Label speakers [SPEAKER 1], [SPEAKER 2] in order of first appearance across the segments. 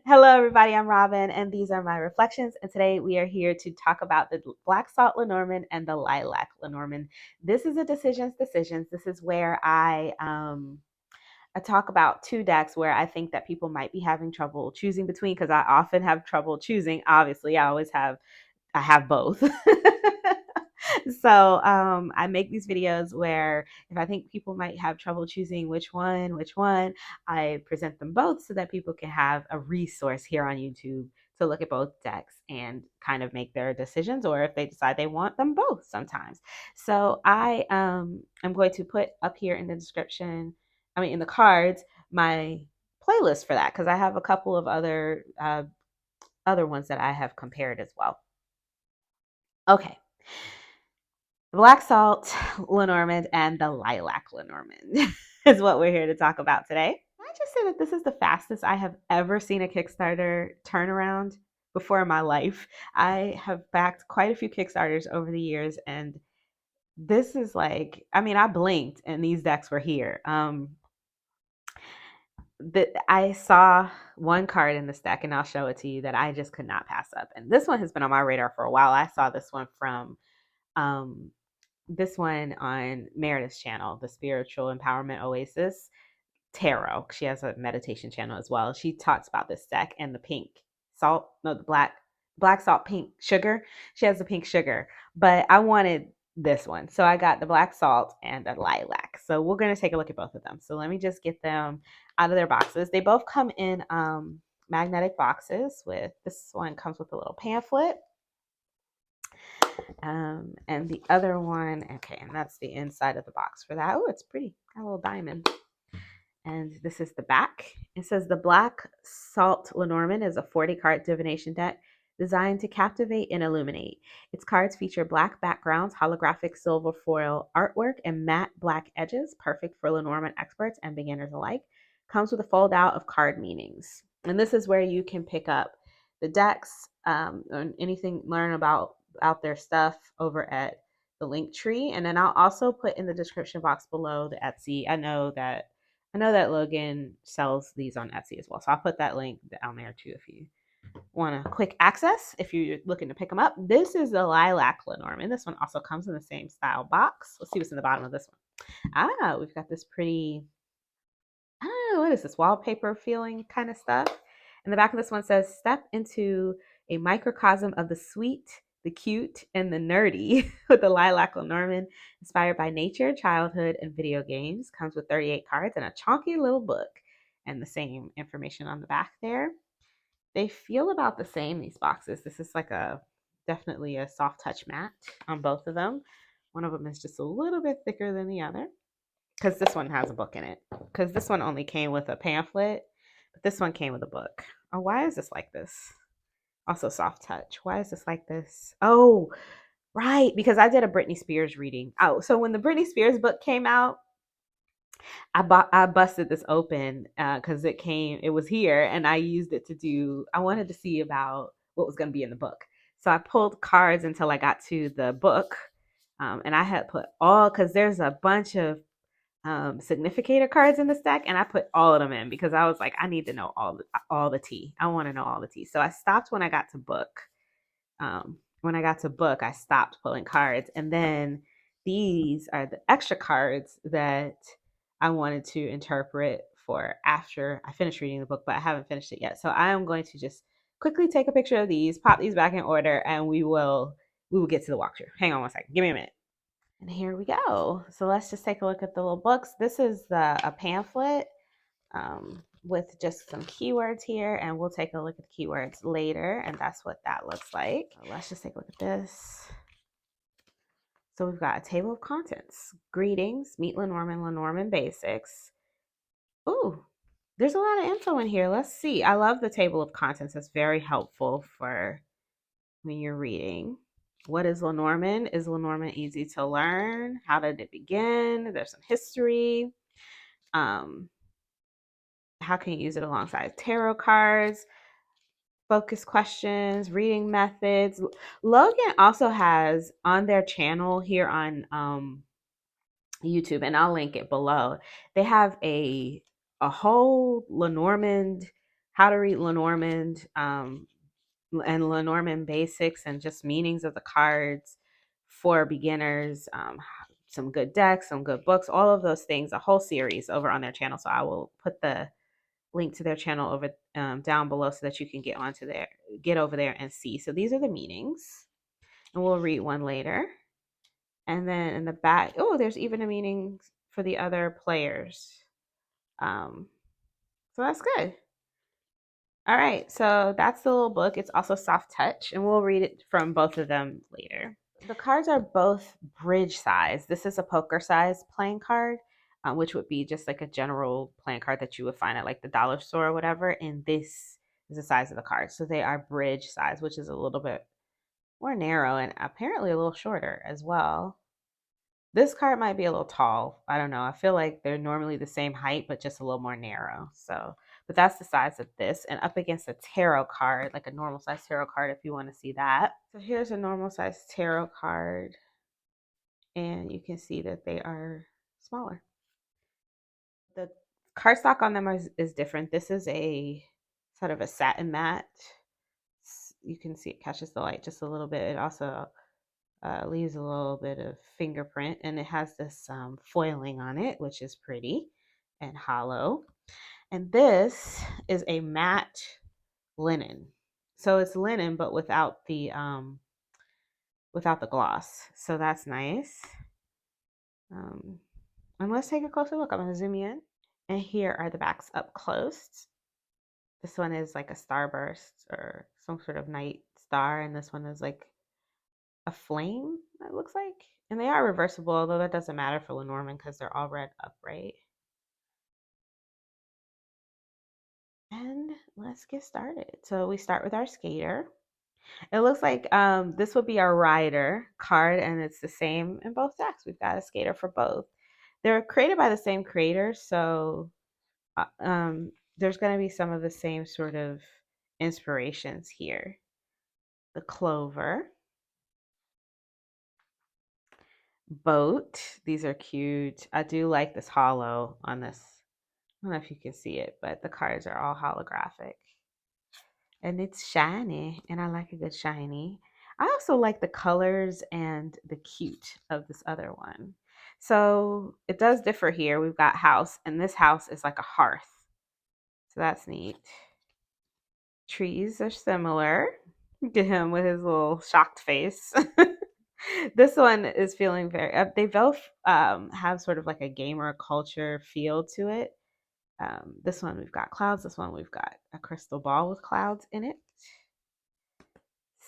[SPEAKER 1] Hello, everybody. I'm Robin, and these are my reflections. And today we are here to talk about the Black Salt Lenormand and the Lilac Lenormand. This is a decisions. This is where I talk about two decks where I think that people might be having trouble choosing between because I often have trouble choosing. Obviously, I have both. So I make these videos where if I think people might have trouble choosing which one, I present them both so that people can have a resource here on YouTube to look at both decks and kind of make their decisions, or if they decide they want them both sometimes. So I am going to put up here in the description, in the cards, my playlist for that because I have a couple of other ones that I have compared as well. Okay. The Black Salt Lenormand and the Lilac Lenormand is what we're here to talk about today. I just say that this is the fastest I have ever seen a Kickstarter turnaround before in my life. I have backed quite a few Kickstarters over the years, and this is I blinked and these decks were here. I saw one card in this deck, and I'll show it to you, that I just could not pass up. And this one has been on my radar for a while. I saw this one from this one on Meredith's channel, the Spiritual Empowerment Oasis Tarot. She has a meditation channel as well. She talks about this deck and the pink salt, no, the black salt, pink sugar. She has the pink sugar, but I wanted this one. So I got the black salt and the lilac. So we're going to take a look at both of them. So let me just get them out of their boxes. They both come in magnetic boxes. With this one comes with a little pamphlet. And the other one, okay, and that's the inside of the box for that. Oh, it's pretty. Got a little diamond. And this is the back. It says the Black Salt Lenormand is a 40-card divination deck designed to captivate and illuminate. Its cards feature black backgrounds, holographic silver foil artwork, and matte black edges, perfect for Lenormand experts and beginners alike. Comes with a fold out of card meanings. And this is where you can pick up the decks, and anything, learn about out their stuff over at the link tree. And then I'll also put in the description box below the Etsy. I know that Logan sells these on Etsy as well. So I'll put that link down there too if you want a quick access, if you're looking to pick them up. This is the Lilac Lenormand. This one also comes in the same style box. Let's see what's in the bottom of this one. We've got this pretty, I don't know, what is this, wallpaper feeling kind of stuff. And the back of this one says, step into a microcosm of the sweet, the cute, and the nerdy with the Lilac Lenormand, inspired by nature, childhood, and video games. Comes with 38 cards and a chunky little book, and the same information on the back there. They feel about the same, these boxes. This is definitely a soft touch mat on both of them. One of them is just a little bit thicker than the other because this one has a book in it. Because this one only came with a pamphlet, but this one came with a book. Oh, why is this like this? Also soft touch. Why is this like this? Oh, right, because I did a Britney Spears reading. Oh, so when the Britney Spears book came out, I busted this open because it was here, and I used it to do. I wanted to see about what was going to be in the book, so I pulled cards until I got to the book, and I had put all, because there's a bunch of significator cards in this deck, and I put all of them in because I was like, I need to know all the tea. I want to know all the tea. So I stopped when I got to book. When I got to book, I stopped pulling cards, and then these are the extra cards that I wanted to interpret for after I finished reading the book, but I haven't finished it yet. So I am going to just quickly take a picture of these, pop these back in order, and we will get to the walkthrough. Hang on one second. Give me a minute. And here we go. So let's just take a look at the little books. This is a pamphlet with just some keywords here, and we'll take a look at the keywords later, and that's what that looks like. Let's just take a look at this. So we've got a table of contents. Greetings, meet Lenormand basics. Ooh, there's a lot of info in here. Let's see. I love the table of contents. It's very helpful for when you're reading. What is Lenormand? Is Lenormand easy to learn? How did it begin? There's some history. How can you use it alongside tarot cards? Focus questions, reading methods. Logan also has on their channel here on YouTube, and I'll link it below. They have a whole Lenormand how to read Lenormand, and Lenormand basics and just meanings of the cards for beginners, some good decks, some good books, all of those things, a whole series over on their channel. So I will put the link to their channel over down below so that you can get over there and see. So these are the meanings, and we'll read one later. And then in the back, oh, there's even a meaning for the other players. So that's good. All right, so that's the little book. It's also soft touch, and we'll read it from both of them later. The cards are both bridge size. This is a poker size playing card, which would be just like a general playing card that you would find at like the dollar store or whatever. And this is the size of the card. So they are bridge size, which is a little bit more narrow and apparently a little shorter as well. This card might be a little tall. I don't know. I feel like they're normally the same height, but just a little more narrow. So, but that's the size of this. And up against a tarot card, like a normal size tarot card, if you want to see that. So here's a normal size tarot card. And you can see that they are smaller. The cardstock on them is different. This is a sort of a satin matte. You can see it catches the light just a little bit. It also leaves a little bit of fingerprint, and it has this foiling on it, which is pretty and hollow. And this is a matte linen, so it's linen but without the gloss, so that's nice. And let's take a closer look. I'm going to zoom in, and here are the backs up close. This one is like a starburst or some sort of night star, and this one is like a flame, it looks like. And they are reversible, although that doesn't matter for Lenormand because they're all read upright. And let's get started. So we start with our skater. It looks like this would be our rider card, and it's the same in both decks. We've got a skater for both. They're created by the same creators, so there's going to be some of the same sort of inspirations here. The clover. Boat. These are cute. I do like this hollow on this. I don't know if you can see it, but the cards are all holographic. And it's shiny, and I like a good shiny. I also like the colors and the cute of this other one. So it does differ here. We've got house, and this house is like a hearth. So that's neat. Trees are similar. Look at him with his little shocked face. This one is feeling very, they both have sort of like a gamer culture feel to it. This one we've got clouds. This one we've got a crystal ball with clouds in it.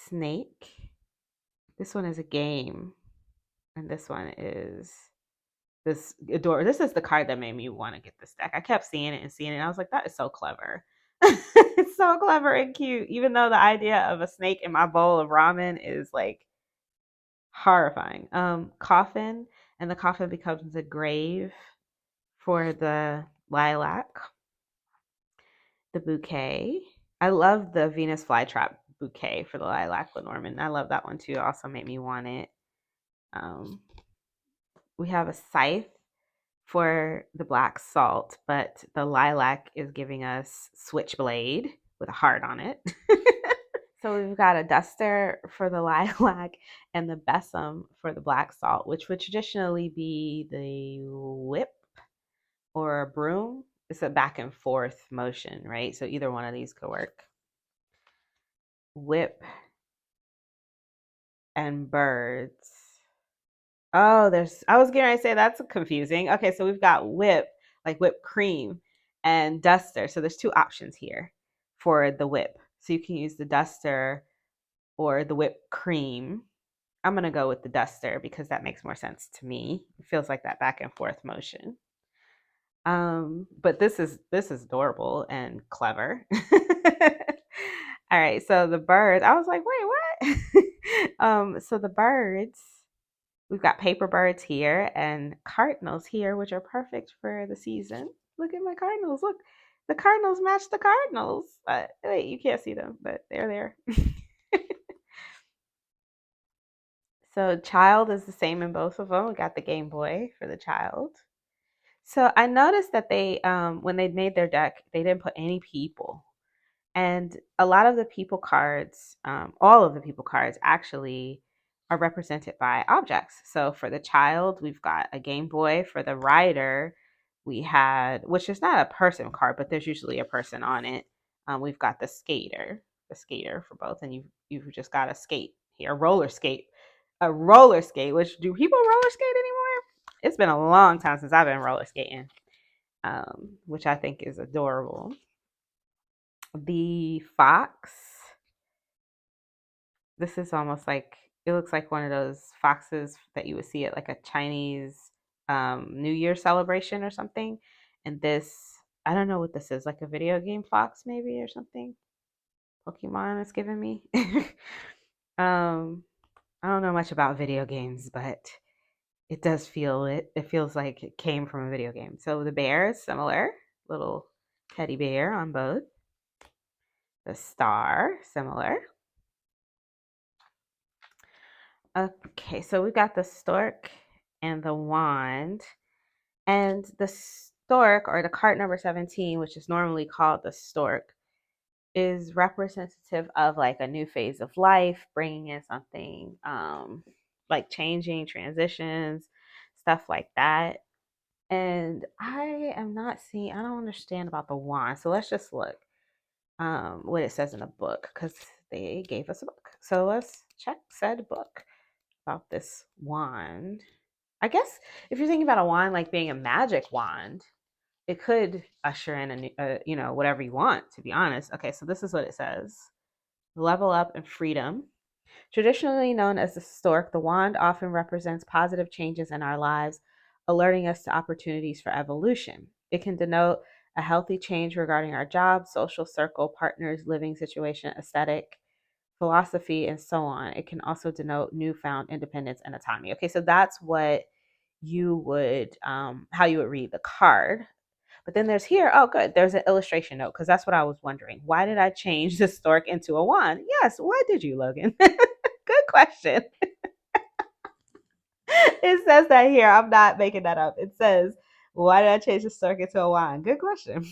[SPEAKER 1] Snake. This one is a game. And this one is this adore. This is the card that made me want to get this deck. I kept seeing it and seeing it. And I was like, that is so clever. It's so clever and cute. Even though the idea of a snake in my bowl of ramen is like horrifying. Coffin, and the coffin becomes a grave for the lilac. The bouquet. I love the Venus flytrap bouquet for the lilac Lenormand. I love that one too. Also made me want it. We have a scythe for the black salt, but the lilac is giving us switchblade with a heart on it. So we've got a duster for the lilac and the besom for the black salt, which would traditionally be the whip or a broom. It's a back and forth motion, right? So either one of these could work. Whip and birds. Oh, I was going to say that's confusing. Okay, so we've got whip, like whipped cream, and duster. So there's two options here for the whip. So you can use the duster or the whipped cream. I'm going to go with the duster because that makes more sense to me. It feels like that back and forth motion. But this is adorable and clever. All right, so the birds, I was like, wait, what? So the birds, we've got paper birds here and cardinals here, which are perfect for the season. Look at my cardinals. Look, the cardinals match the cardinals. Wait, you can't see them, but they're there. So child is the same in both of them. We got the Game Boy for the child. So I noticed that they, when they made their deck, they didn't put any people. And a lot of the people cards, all of the people cards actually are represented by objects. So for the child, we've got a Game Boy. For the rider, we had, which is not a person card, but there's usually a person on it. We've got the skater for both, and you've just got a skate here, a roller skate. Which, do people roller skate anymore? It's been a long time since I've been roller skating, which I think is adorable. The fox. This is almost like, it looks like one of those foxes that you would see at like a Chinese New Year celebration or something. And this, I don't know what this is, like a video game fox maybe or something. Pokemon is giving me. um, I don't know much about video games, but it does feel it. It feels like it came from a video game. So the bear is similar, little teddy bear on both. The star, similar. Okay, so we got the stork and the wand. And the stork, or the card number 17, which is normally called the stork, is representative of like a new phase of life, bringing in something like changing transitions, stuff like that. And I am not seeing, I don't understand about the wand. So let's just look what it says in the book, because they gave us a book. So let's check said book about this wand. I guess if you're thinking about a wand like being a magic wand, it could usher in a new, whatever you want, to be honest. Okay, so this is what it says: level up and freedom. Traditionally known as the stork, the wand often represents positive changes in our lives, alerting us to opportunities for evolution. It can denote a healthy change regarding our job, social circle, partners, living situation, aesthetic, philosophy, and so on. It can also denote newfound independence and autonomy. Okay, so that's what you would, how you would read the card. But then there's here, oh, good, there's an illustration note, because that's what I was wondering. Why did I change the stork into a wand? Yes, why did you, Logan? Good question. It says that here. I'm not making that up. It says, why did I change the stork into a wand? Good question.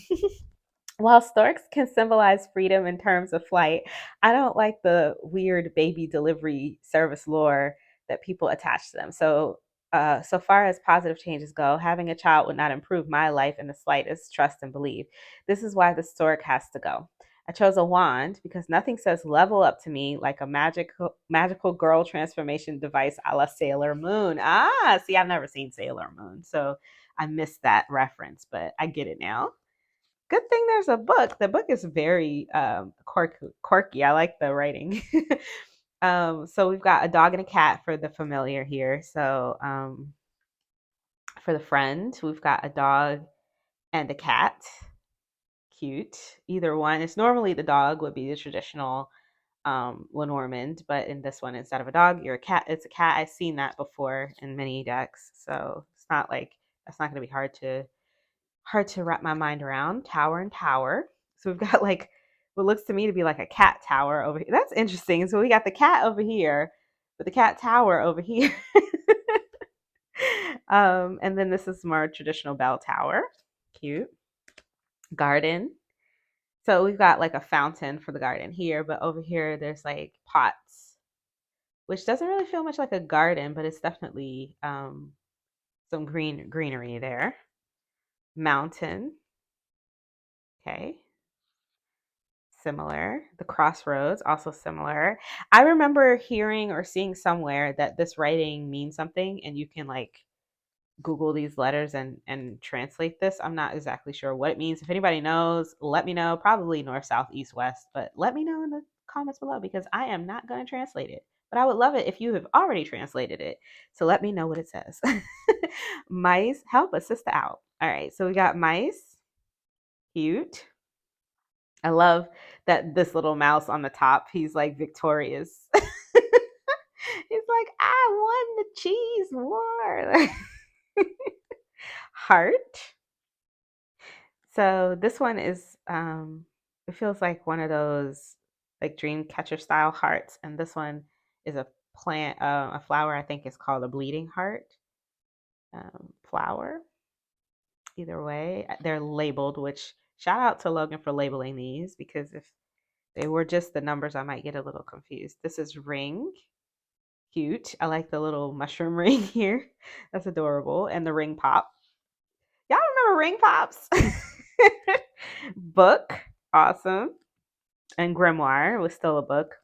[SPEAKER 1] While storks can symbolize freedom in terms of flight, I don't like the weird baby delivery service lore that people attach to them. So far as positive changes go, having a child would not improve my life in the slightest. Trust and believe. This is why the stork has to go. I chose a wand because nothing says level up to me like a magical girl transformation device a la Sailor Moon. Ah, see, I've never seen Sailor Moon, so I missed that reference, but I get it now. Good thing there's a book. The book is very quirky. I like the writing. So we've got a dog and a cat for the familiar here. So for the friend, we've got a dog and a cat. Cute. Either one. It's normally the dog would be the traditional Lenormand, but in this one, instead of a dog, you're a cat. It's a cat. I've seen that before in many decks, so it's not like that's not going to be hard to wrap my mind around. Tower and tower. So we've got like what looks to me to be like a cat tower over here. That's interesting. So we got the cat over here, but the cat tower over here. And then this is more traditional bell tower. Cute. Garden. So we've got like a fountain for the garden here, but over here there's like pots, which doesn't really feel much like a garden, but it's definitely some greenery there. Mountain. Okay. Similar. The crossroads, also similar. I remember hearing or seeing somewhere that this writing means something, and you can like Google these letters and translate this. I'm not exactly sure what it means. If anybody knows, let me know. Probably north, south, east, west, but let me know in the comments below, because I am not going to translate it. But I would love it if you have already translated it. So let me know what it says. Mice, help a sister out. All right, so we got mice. Cute. I love that this little mouse on the top, he's like victorious. He's like, I won the cheese war. Heart. So this one is it feels like one of those like dream catcher style hearts, and this one is a plant, a flower. I think is called a bleeding heart flower. Either way, they're labeled, which shout out to Logan for labeling these, because if they were just the numbers, I might get a little confused. This is ring. Cute. I like the little mushroom ring here. That's adorable. And the ring pop. Y'all remember ring pops? Book. Awesome. And grimoire was still a book.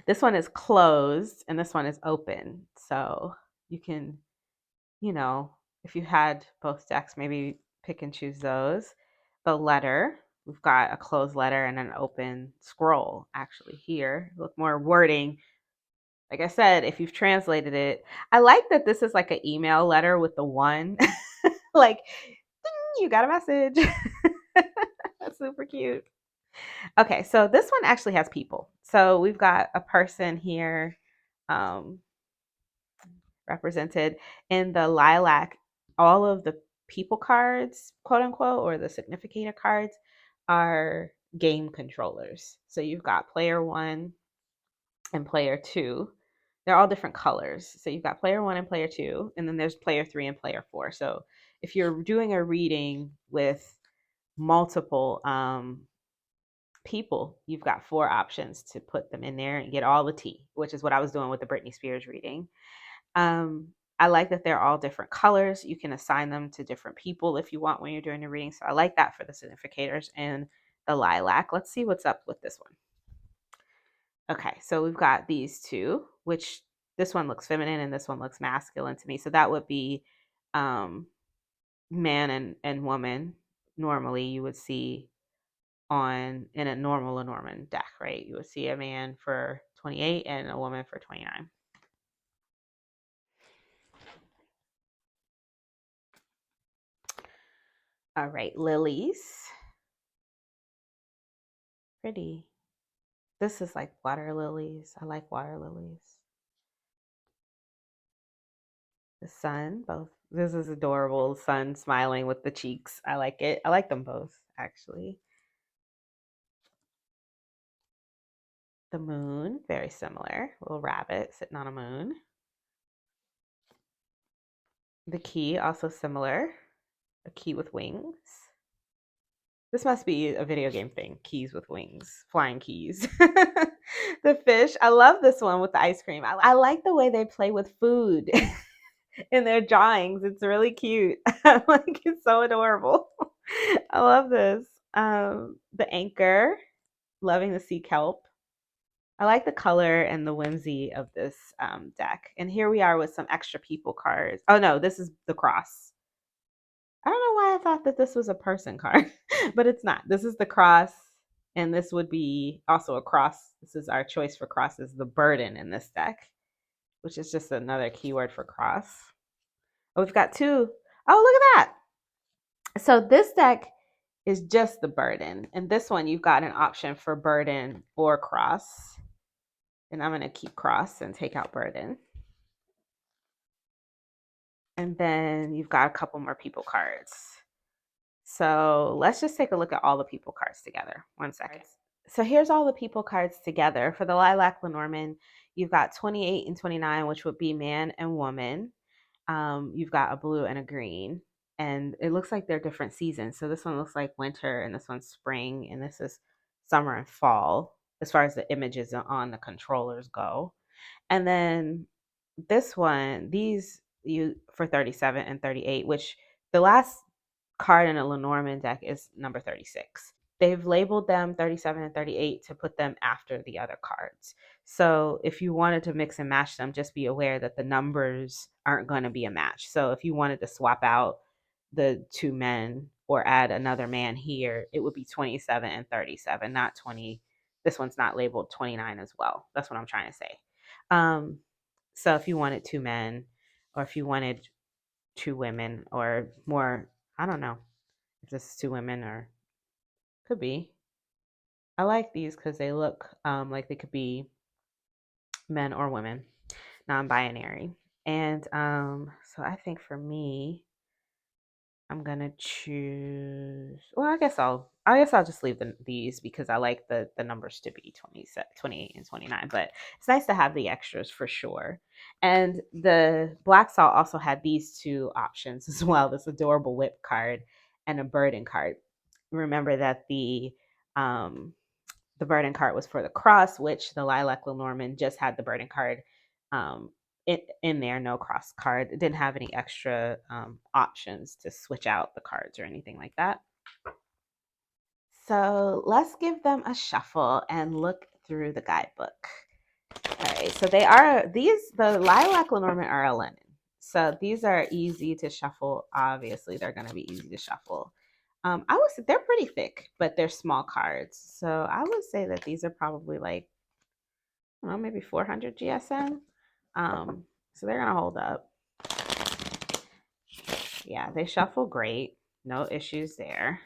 [SPEAKER 1] This one is closed and this one is open. So you can, you know, if you had both decks, maybe pick and choose those. The letter, we've got a closed letter and an open scroll actually here. Look more wording. Like I said, if you've translated it, I like that this is like an email letter with the one. Like, ding, you got a message. That's super cute. Okay, so this one actually has people. So we've got a person here um, represented in the lilac. All of the people cards, quote unquote, or the significator cards are game controllers. So you've got player one and player two. They're all different colors. So you've got player one and player two, and then there's player three and player four. So if you're doing a reading with multiple people, you've got four options to put them in there and get all the tea, which is what I was doing with the Britney Spears reading. I like that they're all different colors. You can assign them to different people if you want when you're doing a reading. So I like that for the significators and the lilac. Let's see what's up with this one. Okay, so we've got these two, which this one looks feminine and this one looks masculine to me. So that would be man and woman. Normally you would see on in a normal Lenormand deck, right? You would see a man for 28 and a woman for 29. All right, lilies. Pretty. This is like water lilies. I like water lilies. The sun, both. This is adorable. Sun smiling with the cheeks. I like it. I like them both, actually. The moon, very similar. Little rabbit sitting on a moon. The key, also similar. A key with wings. This must be a video game thing. Keys with wings, flying keys. The fish. I love this one with the ice cream. I like the way they play with food in their drawings. It's really cute. Like it's so adorable. I love this. The anchor. Loving the sea kelp. I like the color and the whimsy of this deck. And here we are with some extra people cards. Oh no, this is the cross. I don't know why I thought that this was a person card, but it's not. This is the cross, and this would be also a cross. This is our choice for cross is the burden in this deck, which is just another keyword for cross. Oh, we've got two. Oh, look at that. So this deck is just the burden. And this one, you've got an option for burden or cross. And I'm going to keep cross and take out burden. And then you've got a couple more people cards. So let's just take a look at all the people cards together. 1 second. So here's all the people cards together. For the Lilac Lenormand, you've got 28 and 29, which would be man and woman. You've got a blue and a green. And it looks like they're different seasons. So this one looks like winter, and this one's spring, and this is summer and fall, as far as the images on the controllers go. And then this one, these you for 37 and 38, which the last card in a Lenormand deck is number 36. They've labeled them 37 and 38 to put them after the other cards. So if you wanted to mix and match them, just be aware that the numbers aren't going to be a match. So if you wanted to swap out the two men or add another man here, it would be 27 and 37, not 20. This one's not labeled 29 as well. That's what I'm trying to say. So if you wanted two men, or if you wanted two women, or more, I don't know if this is two women or could be. I like these because they look like they could be men or women, non-binary. And so I think for me, I'm gonna choose. Well, I guess I'll just leave these because I like the numbers to be 28 and 29. But it's nice to have the extras for sure. And the Black Salt also had these two options as well: this adorable whip card and a burden card. Remember that the the burden card was for the cross, which the Lilac Lenormand just had the burden card um, in there, no cross card. It didn't have any extra options to switch out the cards or anything like that. So let's give them a shuffle and look through the guidebook. All right, so the Lilac Lenormand are a linen. So these are easy to shuffle. Obviously, they're going to be easy to shuffle. I would say they're pretty thick, but they're small cards. So I would say that these are probably like, I don't know, maybe 400 GSM. So they're going to hold up. Yeah, they shuffle great. No issues there.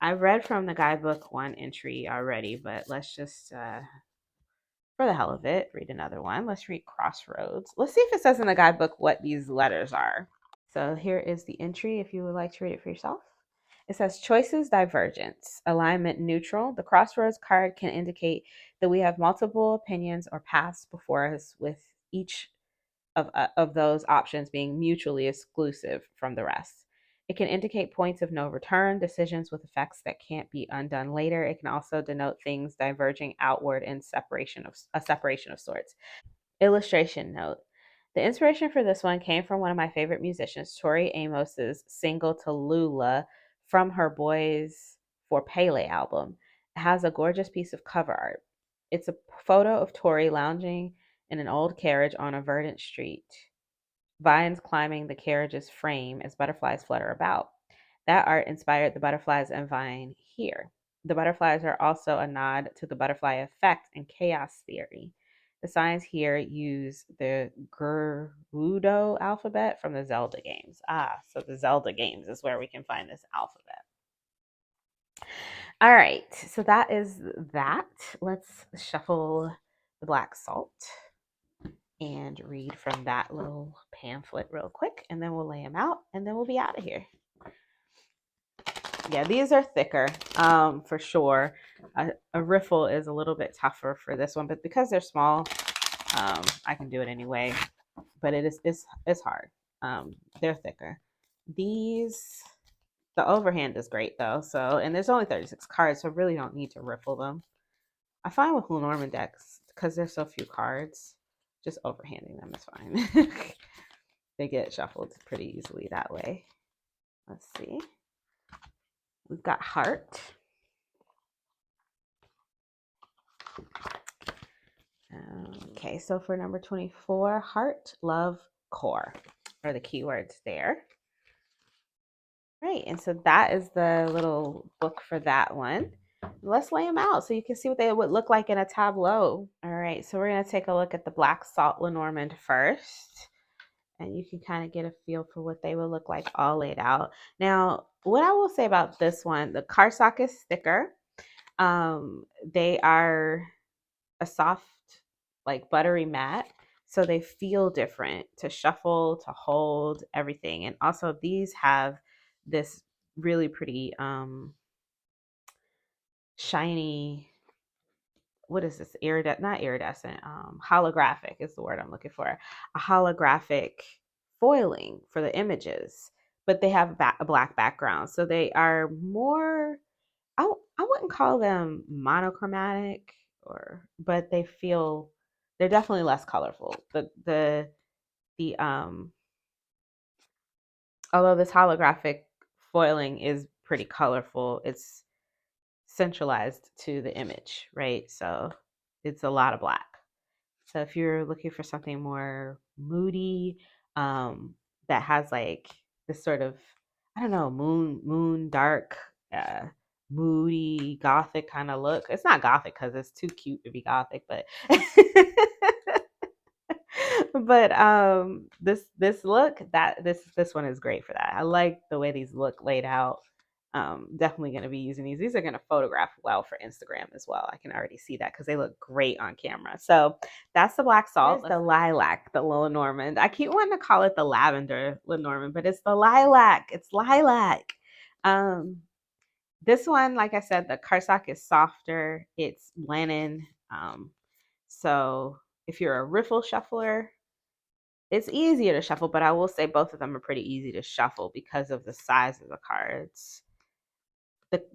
[SPEAKER 1] I've read from the guidebook one entry already, but let's just, for the hell of it, read another one. Let's read Crossroads. Let's see if it says in the guidebook what these letters are. So here is the entry if you would like to read it for yourself. It says choices divergence, alignment neutral. The crossroads card can indicate that we have multiple opinions or paths before us, with each of those options being mutually exclusive from the rest. It can indicate points of no return, decisions with effects that can't be undone later. It can also denote things diverging outward in separation of sorts. Illustration note. The inspiration for this one came from one of my favorite musicians, Tori Amos's single Tallulah from her Boys for Pele album. It has a gorgeous piece of cover art. It's a photo of Tori lounging in an old carriage on a verdant street, vines climbing the carriage's frame as butterflies flutter about. That art inspired the butterflies and vine here. The butterflies are also a nod to the butterfly effect and chaos theory. The signs here use the Gerudo alphabet from the Zelda games. So the Zelda games is where we can find this alphabet. All right, so that is that. Let's shuffle the black salt and read from that little pamphlet real quick, and then we'll lay them out, and then we'll be out of here. Yeah, these are thicker, for sure. A riffle is a little bit tougher for this one, but because they're small, I can do it anyway. But it's hard. They're thicker. These, the overhand is great though. So, and there's only 36 cards, so I really don't need to riffle them. I find with Lenormand decks, because there's so few cards, just overhanding them is fine. They get shuffled pretty easily that way. Let's see. We've got Heart. Okay, so for number 24, Heart, Love, Core are the keywords there. Right, and so that is the little book for that one. Let's lay them out so you can see what they would look like in a tableau. All right, so we're going to take a look at the Black Salt Lenormand first, and you can kind of get a feel for what they would look like all laid out. Now, what I will say about this one, the cardstock is thicker. They are a soft, like buttery matte, so they feel different to shuffle, to hold, everything. And also these have this really pretty shiny, what is this, not iridescent, holographic is the word I'm looking for, a holographic foiling for the images, but they have a black background, so they are more, I wouldn't call them monochromatic, but they're definitely less colorful. The although this holographic foiling is pretty colorful, it's centralized to the image, right? So it's a lot of black. So if you're looking for something more moody, that has like this sort of, I don't know, moon dark, moody gothic kind of look. It's not gothic because it's too cute to be gothic, but but this look, this one is great for that. I like the way these look laid out. Definitely going to be using these. These are going to photograph well for Instagram as well. I can already see that because they look great on camera. So that's the black salt. There's the lilac, the Lenormand. I keep wanting to call it the lavender Lenormand, but it's the lilac. It's lilac. This one, like I said, the cardstock is softer. It's linen. So if you're a riffle shuffler, it's easier to shuffle, but I will say both of them are pretty easy to shuffle because of the size of the cards.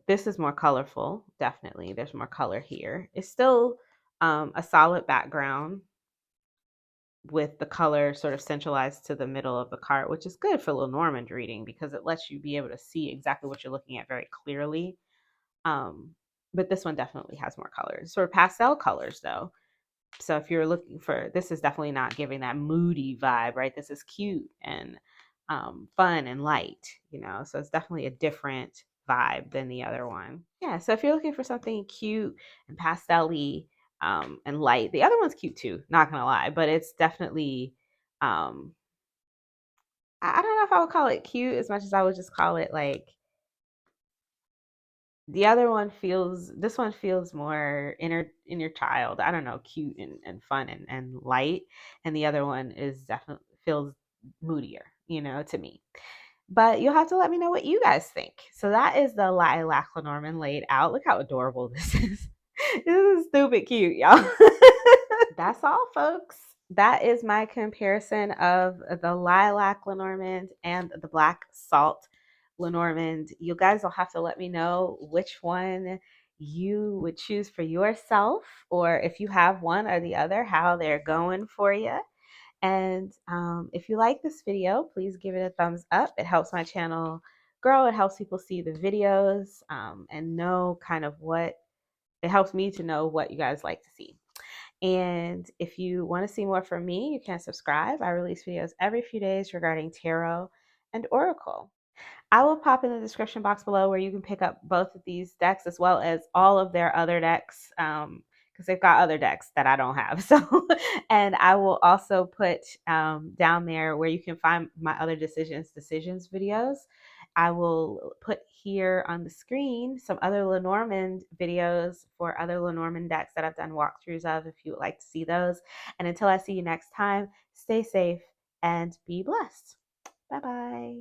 [SPEAKER 1] This is more colorful, definitely. There's more color here. It's still a solid background with the color sort of centralized to the middle of the card, which is good for Lenormand reading because it lets you be able to see exactly what you're looking at very clearly. Um, but this one definitely has more colors, sort of pastel colors though. So if you're looking for, this is definitely not giving that moody vibe, right? This is cute and fun and light, you know, so it's definitely a different vibe than the other one. Yeah, so if you're looking for something cute and pastel-y and light, the other one's cute too, not gonna lie, but it's definitely, um, I don't know if I would call it cute as much as I would just call it like, the other one feels, this one feels more inner child. I don't know, cute and fun and light. And the other one is definitely feels moodier, you know, to me. But you'll have to let me know what you guys think. So that is the Lilac Lenormand laid out. Look how adorable this is. This is stupid cute, y'all. That's all, folks. That is my comparison of the Lilac Lenormand and the Black Salt Lenormand. You guys will have to let me know which one you would choose for yourself, or if you have one or the other, how they're going for you. And if you like this video, please give it a thumbs up. It helps my channel grow. It helps people see the videos and know kind of what, it helps me to know what you guys like to see. And if you want to see more from me, you can subscribe. I release videos every few days regarding tarot and oracle. I will pop in the description box below where you can pick up both of these decks as well as all of their other decks, because they've got other decks that I don't have. So, and I will also put down there where you can find my other decisions videos. I will put here on the screen some other Lenormand videos for other Lenormand decks that I've done walkthroughs of if you would like to see those. And until I see you next time, stay safe and be blessed. Bye bye.